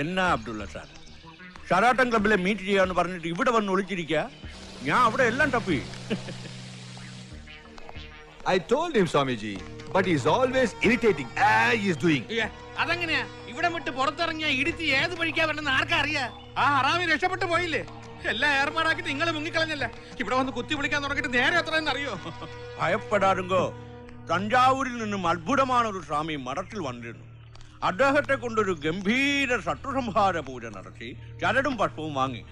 എന്നാ Abdulla sir, ഷറാട്ടൻ ക്ലബിലെ meet ചെയ്യാന്ന് പറഞ്ഞിട്ട് ഇവിടെ വന്ന് ഒളിച്ചിരിക്കുക. ഞാൻ അവിടെ എല്ലാം തപ്പി. I told him, Swamiji, but he's always irritating. He's doing. അതെങ്ങനെയാ? ഇവിടെ വിട്ട് പുറത്തിറങ്ങിയ ഇടിച്ച് ഏത് വഴിക്കാ വരണമെന്ന് ആർക്കാ അറിയാ? ആ ഹറാമി രക്ഷപ്പെട്ടു പോയില്ലേ? എല്ലാം ഏർപ്പാടാക്കിട്ട് നിങ്ങൾ മുങ്ങിക്കളഞ്ഞല്ലേ. ഇവിടെ വന്ന് കുത്തി വിളിക്കാൻ തുടങ്ങിയിട്ട് നേരെ എത്രയെന്ന് അറിയോ? ഭയപ്പെടാറുങ്കോ, തഞ്ചാവൂരിൽ നിന്നും അത്ഭുതമാണ് ഒരു സ്വാമി മഠത്തിൽ വന്നിരുന്നു. അദ്ദേഹത്തെ കൊണ്ടൊരു ഗംഭീര ശത്രുസംഹാര പൂജ നടത്തി ചരടും പഷ്പവും വാങ്ങി.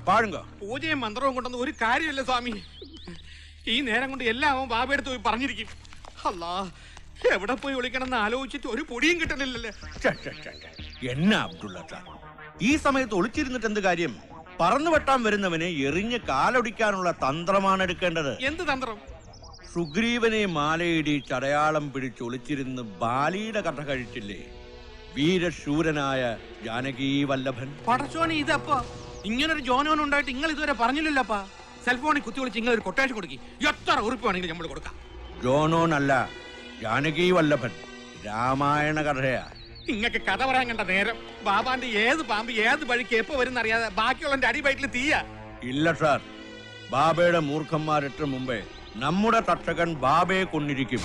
പാടുങ്ക. പൂജയും മന്ത്രവും കൊണ്ടൊന്നും ഒരു കാര്യമില്ല സ്വാമി. ഈ നേരം കൊണ്ട് എല്ലാം ബാബയെടുത്ത് പോയി പറഞ്ഞിരിക്കും. അല്ലാ, എവിടെ പോയി വിളിക്കണമെന്ന് ആലോചിച്ചിട്ട് ഒരു പൊടിയും കിട്ടണില്ലല്ലേ. എന്നാ അബ്ദുള്ള സാർ, ഈ സമയത്ത് ഒളിച്ചിരുന്നിട്ട് എന്ത് കാര്യം? പറന്നു വെട്ടാൻ വരുന്നവനെ എറിഞ്ഞ് കാലൊടിക്കാനുള്ള തന്ത്രമാണ് എടുക്കേണ്ടത്. എന്ത് തന്ത്രം? സുഗ്രീവനെ മാലയിടി ചടയാളം പിടിച്ചൊളിച്ചിരുന്ന് ബാലിയുടെ കഥ കഴിച്ചില്ലേ വീരശൂരനായ ജാനകി വല്ലഭൻ? പടച്ചോനെ, ഇതപ്പാ ഇങ്ങനൊരു ജോനോൻ ഉണ്ടായിട്ട് നിങ്ങൾ ഇതുവരെ പറഞ്ഞില്ലല്ലപ്പാ. സെൽഫോണിൽ കുത്തി വിളിച്ച് നിങ്ങൾ ഒരു കൊട്ടേഷൻ കൊടുക്കി. എത്ര ഉറുപ്പ് വേണമെങ്കിലും നമ്മൾ കൊടുക്കാം. ജോനോനല്ല, ജാനകി വല്ലഭൻ. രാമായണ കഥയാ. ഇങ്ങക്ക് കഥ പറയാൻ കണ്ട നേരം ബാബാന്റെ ഏത് പാമ്പ് ഏത് വഴിക്ക് എപ്പോ വരുന്ന അറിയാതെ ബാക്കിയുള്ള അടിവയറ്റിൽ തീയ. ഇല്ല സാർ, ബാബയുടെ മൂർഖന്മാരെട്ട് മുമ്പേ നമ്മുടെ തക്ഷകൻ ബാബയെ കൊന്നിരിക്കും.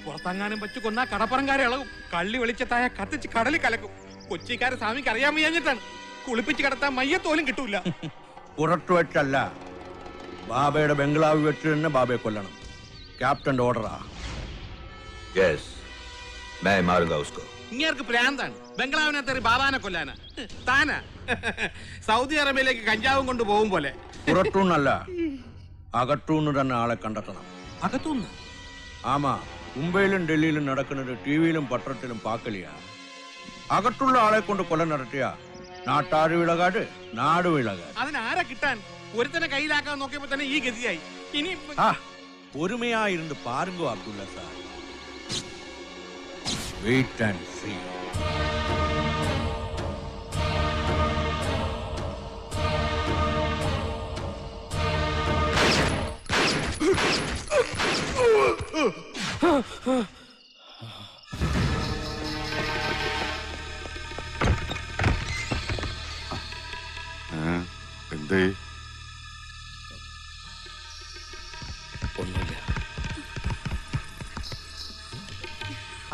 പുറത്തങ്ങാനും വെച്ച് കൊന്നാ കടപ്പുറംകാരെ ഇളകും. കള്ളി വെളിച്ചത്തായ കത്തിച്ച് കടലിൽ കലക്കും. കൊച്ചിക്കാരെ സ്വാമിക്ക് അറിയാൻ വയ്യാഞ്ഞിട്ടാണ്. കുളിപ്പിച്ച് കിടത്താൻ മയ്യത്തോലും കിട്ടൂല. പുറത്തു വെച്ചല്ല, ബാബയുടെ ബംഗ്ലാവിൽ വെച്ച് തന്നെ ബാബയെ കൊല്ലണം. ക്യാപ്റ്റന്റെ ഓർഡറാ. Yes, मैं मारूंगा उसको. ഇങ്ങേർക്ക് പ്രാന്താണ്. ബംഗ്ലാവിനകത്ത് ബാബാനെ കൊല്ലാനാ താനാ. സൗദി അറേബ്യയിലേക്ക് കഞ്ചാവും കൊണ്ട് പോകും പോലെ. പുറത്തുനിന്നല്ല, അകത്തുനിന്ന് തന്നെ ആളെ കണ്ടെത്തണം. അകത്തുനിന്ന്? ആമാ, മുംബൈയിലും ഡൽഹിയിലും നടക്കുന്നത് ടിവിയിലും പത്രത്തിലും പാക്കലിയാ. അകത്തുള്ള ആളെ കൊണ്ട് കൊല നടത്തിയ നാട്ടാര് വിളകാട്, നാട് വിളകാട്. അതിനാരെ കിട്ടാൻ? ഒരുത്തനെ കയ്യിലാക്കാൻ നോക്കിയപ്പോ തന്നെ ഈ ഗതിയായി. ഇനി പൊறுமையாயிருந்து பாருங்க Abdullah sir. Wait and see. എന്തേ? ഒന്നുമില്ല.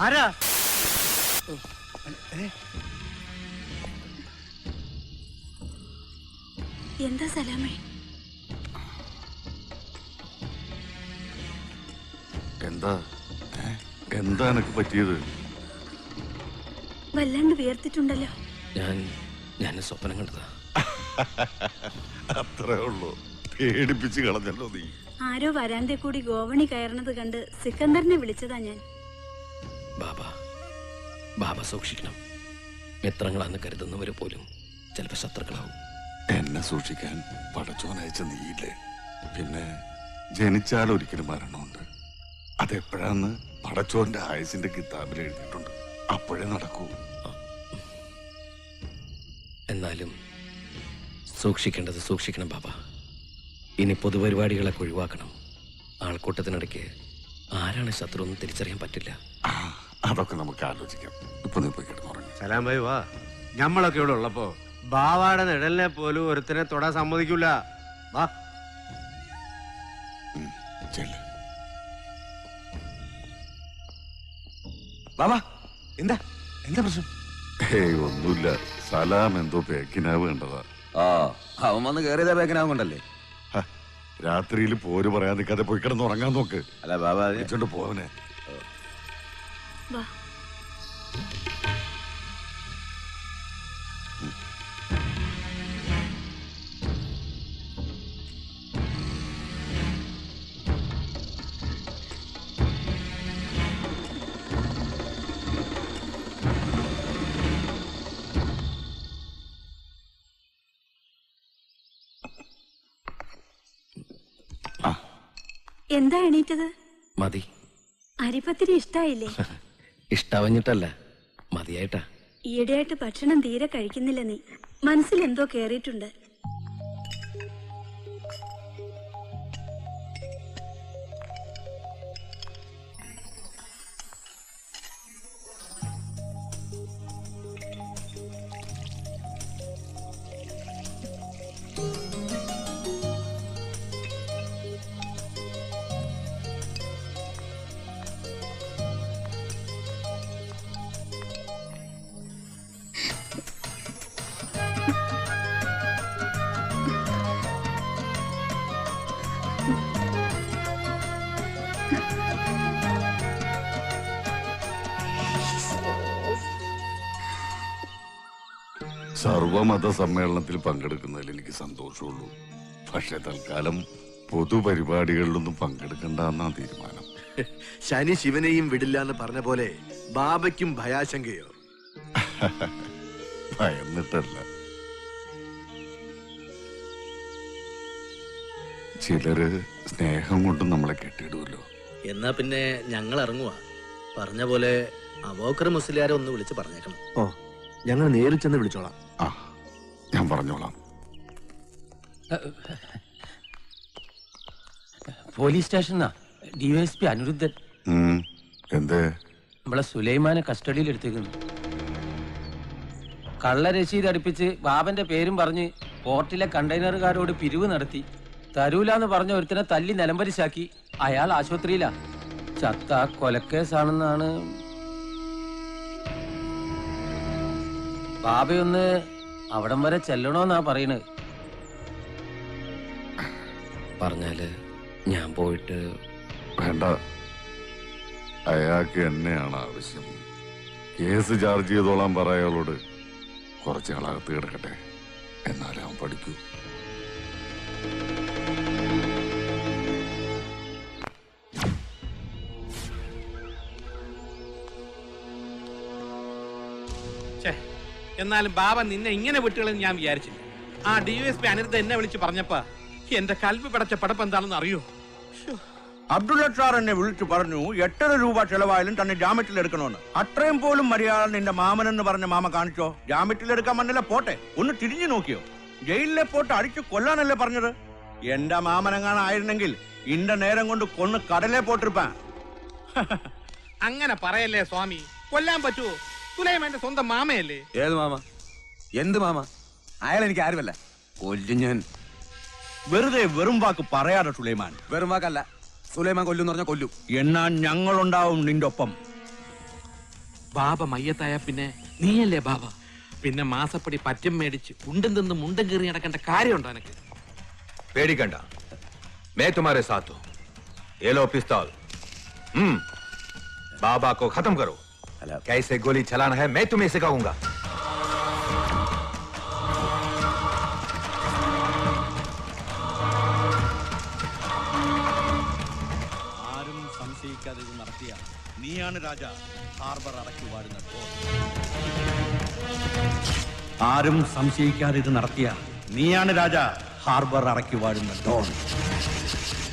ആരാ? എന്താ സലാമേ? എന്താ എന്താ എനക്ക് പറ്റിയത്? വല്ലാണ്ട് വിയർത്തിട്ടുണ്ടല്ലോ. ഞാൻ സ്വപ്നം കണ്ടതാ. അത്രേ ഉള്ളൂ. പേടിപ്പിച്ച് കളഞ്ഞല്ലോ നീ. ആരോ വരാന്റെ കൂടി ഗോവണി കയറണത് കണ്ട് സിക്കന്ദറിനെ വിളിച്ചതാ ഞാൻ. ബാബ സൂക്ഷിക്കണം. മിത്രങ്ങളാന്ന് കരുതുന്നവര് പോലും ചിലപ്പോ ശത്രുക്കളാവും. എന്നെ സൂക്ഷിക്കാൻ പടച്ചോനയച്ച നീയില്ലേ? പിന്നെ ജനിച്ചാൽ ഒരിക്കലും മരണമുണ്ട്. അതെപ്പോഴാന്ന് പടച്ചോന്റെ ആയുസിന്റെ കിതാബിൽ എഴുതിയിട്ടുണ്ട്. അപ്പോഴേ നടക്കൂ. എന്നാലും സൂക്ഷിക്കേണ്ടത് സൂക്ഷിക്കണം ബാബ. ഇനി പൊതുപരിപാടികളൊക്കെ ഒഴിവാക്കണം. ആൾക്കൂട്ടത്തിനിടയ്ക്ക് ആരാണ് ശത്രു എന്ന് തിരിച്ചറിയാൻ പറ്റില്ല. അതൊക്കെ നമുക്ക് ആലോചിക്കാം. ഇപ്പൊ നീ പോയി കിടന്നുറങ്ങി. സലാം ഭായി വാ. ഞമ്മളൊക്കെ ഇവിടെ ഉള്ളപ്പോ ബാവാടെ നിഴലിനെ പോലും ഒരുത്തനെ തൊടാൻ സമ്മതിക്കൂല. വാ. ബാബാ, എന്താ എന്താ പ്രശ്നം? ഒന്നുമില്ല. സലാം എന്തോ പേക്കിനാവ് കണ്ടതാ. അവൻ വന്ന് കയറിയതാ പേക്കിനാവും കൊണ്ടല്ലേ? രാത്രിയിൽ പോര് പറയാൻ നിൽക്കാതെ പോയി കിടന്ന് ഉറങ്ങാൻ നോക്ക്. അല്ല ബാബാ, വിളിച്ചോണ്ട് പോവനെ. വാ. എന്താ എണീറ്റത്? മതി. അരിപ്പത്തിരി ഇഷ്ടായില്ലേ? ഇഷ്ടാവഞ്ഞിട്ടല്ല, മതിയായിട്ടാ. ഈയിടെയായിട്ട് ഭക്ഷണം തീരെ കഴിക്കുന്നില്ല നീ. മനസ്സിൽ എന്തോ കേറിയിട്ടുണ്ട്. സർവമത സമ്മേളനത്തിൽ പങ്കെടുക്കുന്നതിൽ എനിക്ക് സന്തോഷമുള്ളൂ. പക്ഷെ തൽക്കാലം പൊതുപരിപാടികളിലൊന്നും പങ്കെടുക്കണ്ടെന്നാ തീരുമാനം. ശനി ശിവനെയും വിടില്ല എന്ന് പറഞ്ഞ പോലെ ബാബയ്ക്കും ഭയാശങ്കയോ? ഭയന്നിട്ടല്ല. ചിലര് സ്നേഹം കൊണ്ട് നമ്മളെ കെട്ടിയിടുമല്ലോ. എന്നാ പിന്നെ ഞങ്ങൾ ഇറങ്ങുക. പറഞ്ഞ പോലെ അബൂബക്കർ മുസ്ലിയാരെ ഒന്ന് വിളിച്ച് പറഞ്ഞേക്കണം. ഓ, ഞങ്ങൾ നേരിൽ ചെന്ന് വിളിച്ചോളാം. ആ, ഞാൻ പറഞ്ഞോളാം. പോലീസ് സ്റ്റേഷനാ DYSP അനിരുദ്ധൻ. എന്തേ? നമ്മളെ സുലൈമാനെ കസ്റ്റഡിയിൽ എടുത്തേക്കുന്നു. കള്ള രസീത് അടുപ്പിച്ച് ബാബന്റെ പേരും പറഞ്ഞ് പോർട്ടിലെ കണ്ടെയ്നറുകാരോട് പിരിവ് നടത്തി. തരൂലാന്ന് പറഞ്ഞ ഒരുത്തനെ തല്ലി നിലംപരിശാക്കി. അയാൾ ആശുപത്രിയിലാ. ചത്ത കൊലക്കേസാണെന്നാണ്. ബാബയൊന്ന് അവിടം വരെ ചെല്ലണോന്നാ പറയണത്. പറഞ്ഞാല് ഞാൻ പോയിട്ട് വേണ്ട, അയാൾക്ക് എന്നെയാണ് ആവശ്യം. കേസ് ചാർജ് ചെയ്തോളാൻ പറയാളോട്. കുറച്ച് ആളകത്ത് കിടക്കട്ടെ, എന്നാലും അവൻ പഠിക്കൂ. എന്നാലും ബാബ നിന്നെ ഇങ്ങനെ വിട്ടുകളെന്ന് ഞാൻ വിചാരിച്ചില്ല. ആ DYSP അനിരുദ്ധ എന്നെ വിളിച്ച് പറഞ്ഞപ്പോ എന്റെ കൽബ് പിടച്ച പടപ്പ് എന്താണെന്ന് അറിയോ? അബ്ദുള്ള സാർ എന്നെ വിളിച്ചു പറഞ്ഞു 8.5 രൂപ ചെലവായാലും തന്നെ ജാമ്യത്തിൽ എടുക്കണമെന്ന്. അത്രയും പോലും മര്യാദ നിന്റെ മാമനെന്ന് പറഞ്ഞ മാമ കാണിച്ചോ? ജാമ്യത്തിൽ എടുക്കാൻ മണ്ണിലെ പോട്ടെ, ഒന്ന് തിരിഞ്ഞു നോക്കിയോ? ജയിലിലെ പോട്ട് അടിച്ചു കൊല്ലാനല്ലേ പറഞ്ഞത്? എന്റെ മാമനെങ്ങാനായിരുന്നെങ്കിൽ ഇന്റെ നേരം കൊണ്ട് കൊന്ന് കടലേ പോട്ടിരുപ്പാൻ. അങ്ങനെ പറയല്ലേ സ്വാമി, കൊല്ലാൻ പറ്റുമോ? സുലൈമാന്റെ സ്വന്തം മാമയല്ലേ? ഏത് മാമ? എന്ത് മാമ? അയാൾ എനിക്ക് ആരുമല്ല. കൊല്ലും ഞാൻ. വെറുതെ വെറും വാക്ക് പറയാതെ സുലൈമാൻ. വെറും വാക്കല്ല, സുലൈമാൻ കൊല്ലും പറഞ്ഞാൽ കൊല്ലും. എന്നാ ഞങ്ങളുണ്ടാവും നിന്റെ ഒപ്പം. ബാബ മയ്യത്തായ പിന്നെ നീയല്ലേ ബാബ? പിന്നെ മാസപ്പടി പറ്റം മേടിച്ച് ഉണ്ടും തിന്ന് മുണ്ടും കീറി നടക്കേണ്ട കാര്യമുണ്ടോ എനക്ക്? പേടിക്കണ്ട, मैं तुम्हारे साथ हूं. ये लो पिस्तौल. बाबा को खत्म करो. कैसे गोली चलाना है मैं तुम्हें सिखाऊंगा. ആരും സംശയിക്കാതെ ഇത് നടത്തിയ നീയാണ് രാജ ഹാർബർ അടക്കി വാഴുന്ന ഡോൺ. ആരും സംശയിക്കാതെ ഇത് നടത്തിയ നീയാണ് രാജ ഹാർബർ അടക്കി വാഴുന്ന ഡോൺ.